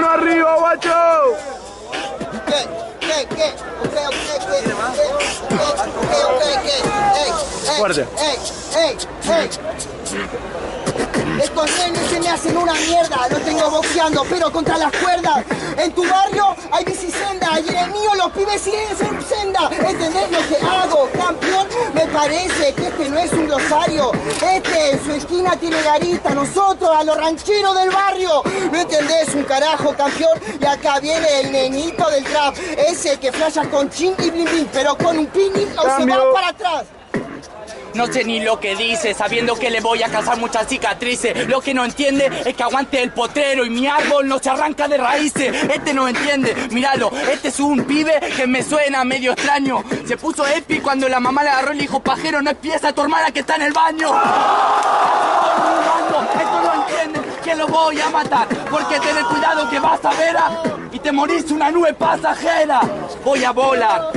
Mano arriba, guacho. ¿Qué? Fuerte. Estos nenes se me hacen una mierda, los tengo boxeando, pero contra las cuerdas. En tu barrio hay bicisenda y en el mío los pibes siguen en senda. ¿Entendés lo que hago, campeón? Me parece que este no es un glosario. Este en su esquina tiene garita, nosotros a los rancheros del barrio. ¿No entendés un carajo, campeón? Y acá viene el nenito del trap, ese que flasha con chin y blin blin, pero con un pini o se va para atrás. No sé ni lo que dice, sabiendo que le voy a causar muchas cicatrices. Lo que no entiende es que aguante el potrero y mi árbol no se arranca de raíces. Este no entiende, míralo, este es un pibe que me suena medio extraño. Se puso Epi cuando la mamá le agarró y le dijo, pajero, no empieza a tu hermana que está en el baño. Esto no entiende, que lo voy a matar, porque tenés cuidado que vas a ver y te morís una nube pasajera. Voy a volar.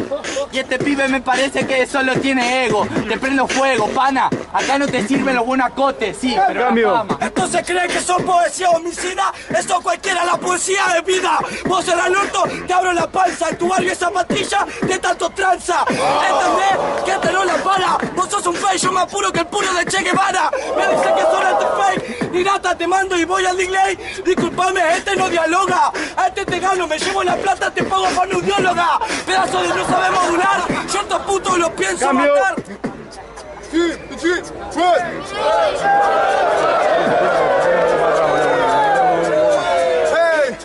Y este pibe me parece que solo tiene ego. Te prendo fuego, pana. Acá no te sirven los buenos acotes, sí, pero Cambio. la fama. Entonces creen que son poesía homicida, eso cualquiera la poesía de vida. Vos en el orto te abro la panza, en tu barrio esa matilla de tanto tranza. ¿Entendés? Que te no la para. Vos sos un fake, yo me apuro que el puro de Che Guevara. Me dice que son este fake, ni nata te mando y voy al delay. Disculpame, este no dialoga. A este te gano, me llevo la plata, te pago para una audióloga. Pedazo de no sabemos modular, yo estos putos los pienso Cambio. matar. ¡Hey!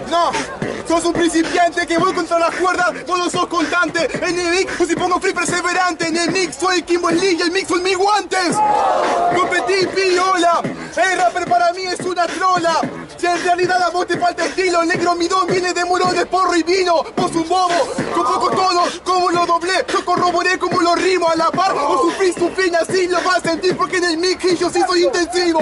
¡No! Sos un principiante que voy contra las cuerdas, vos no sos constante. En el mix, pues si pongo free perseverante. En el mix soy Kimbo Slim y el mix son mis guantes. Competí, piola. El rapper para mí es una trola. Si en realidad a vos te falta estilo, el negro midón viene de morones, porro y vino. Vos un bobo, con poco todo, como lo doblé. Yo corroboré como lo rimo a la par. Vos sufrís su fin, así lo vas a sentir porque en el mix yo sí soy intensivo.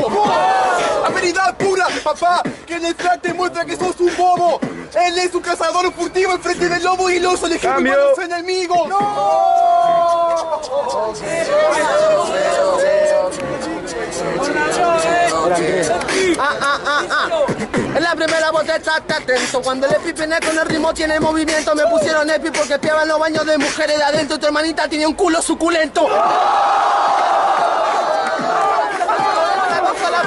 La veridad pura, papá, que en el track te muestra que sos un bobo. Él es un cazador furtivo enfrente del lobo y el oso, el ejemplo de los enemigos. En la primera vos estate atento. Cuando el Epi viene con el ritmo tiene movimiento. Me pusieron Epi porque espiaban los baños de mujeres de adentro. Tu hermanita tenía un culo suculento.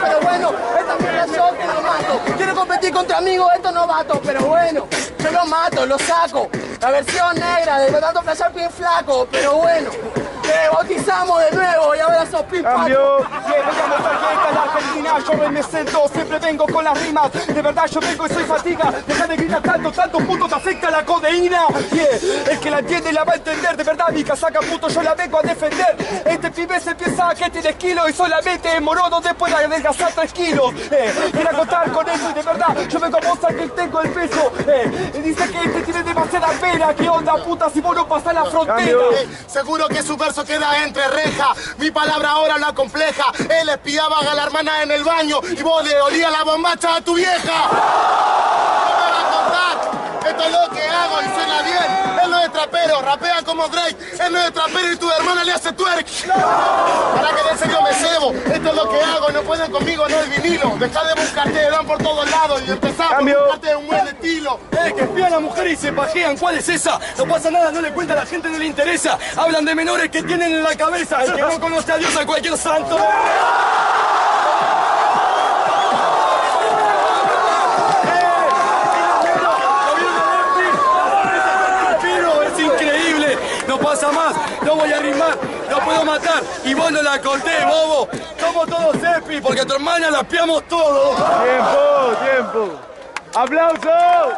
Pero bueno, esta mierda yo que lo mato. Quiero competir contra amigos, estos novatos, pero bueno, yo lo mato, lo saco. La versión negra de tanto flashar bien flaco, pero bueno. Te bautizamos de nuevo y ahora sos pipaco. Cambio. Llegamos a la Argentina, yo me siento, siempre vengo con las rimas. De verdad yo vengo y soy fatiga. Deja de gritar tanto puto te afecta la codeína. El que la entiende la va a entender. De verdad mi casaca puto yo la vengo a defender. Este pibe se piensa que tiene kilos y solamente morodo después de adelgazar 3 kilos. Era contar con eso y de verdad yo vengo a mostrar que tengo el peso. Dice que este tiene demasiada pena. ¿Qué onda puta si vos no pasás la frontera? Seguro que su verso queda entre rejas. Mi palabra ahora la compleja. Él espiaba a la hermana en el baño y vos le olías la bombacha a tu vieja. ¿Qué me va a contar? Esto es lo que hago y suena bien. Él no es trapero, rapea como Drake. Él no es trapero y tu hermana le hace twerk. Para que de serio me cebo. Esto es lo que hago, no pueden conmigo, no el vinilo. Deja de buscarte, dan por todos lados y empezamos a buscarte un buen estilo. Que espían a mujeres y se pajean, ¿cuál es esa? No pasa nada, no le cuenta a la gente, no le interesa. Hablan de menores que tienen en la cabeza. El que no conoce a Dios, a cualquier santo. Es increíble, no pasa más, no voy a rimar, no puedo matar y vos no la corté, bobo. Somos todos Epi, porque a tu hermana la espiamos todos. Tiempo. ¡Aplausos!